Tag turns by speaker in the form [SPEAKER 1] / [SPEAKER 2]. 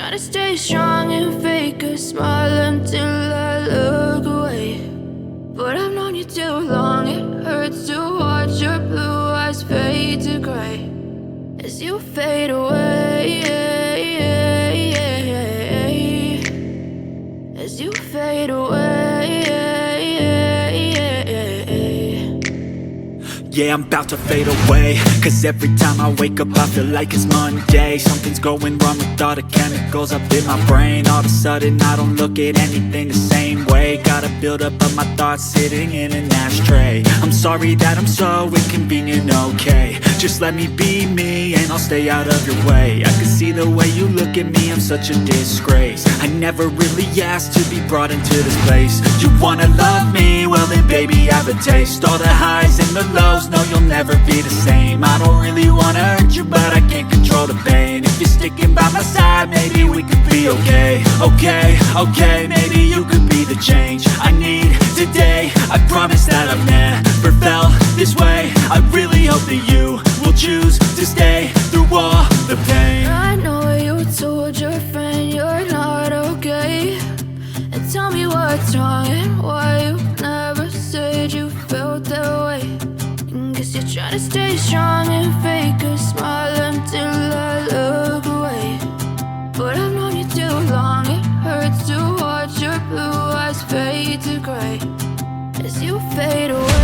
[SPEAKER 1] trying to stay strong and fake a smile until I look away. But I've known you too long, it hurts to watch your blue eyes fade to gray as you fade away, as you fade away.
[SPEAKER 2] Yeah, I'm about to fade away, cause every time I wake up I feel like it's Monday. Something's going wrong with all the chemicals up in my brain. All of a sudden I don't look at anything the same way. Got a buildup of my thoughts sitting in an ashtray. I'm sorry that I'm so inconvenient, okay. Just let me be me and I'll stay out of your way. I can see the way you look at me, I'm such a disgrace. I never really asked to be brought into this place. You wanna love me? Well then baby have a taste. All the highs and the lows, no, you'll never be the same. I don't really wanna hurt you, but I can't control the pain. If you're sticking by my side, maybe we could be okay. Okay, maybe you could be the change I need today. I promise that I've never felt this way. I really hope that you will choose to stay through all the pain.
[SPEAKER 1] I know you told your friend you're not okay, and tell me what's wrong and why you never said you felt that way. Guess you're trying to stay strong and fake a smile until I look away. But I've known you too long, it hurts to watch your blue eyes fade to gray as you fade away.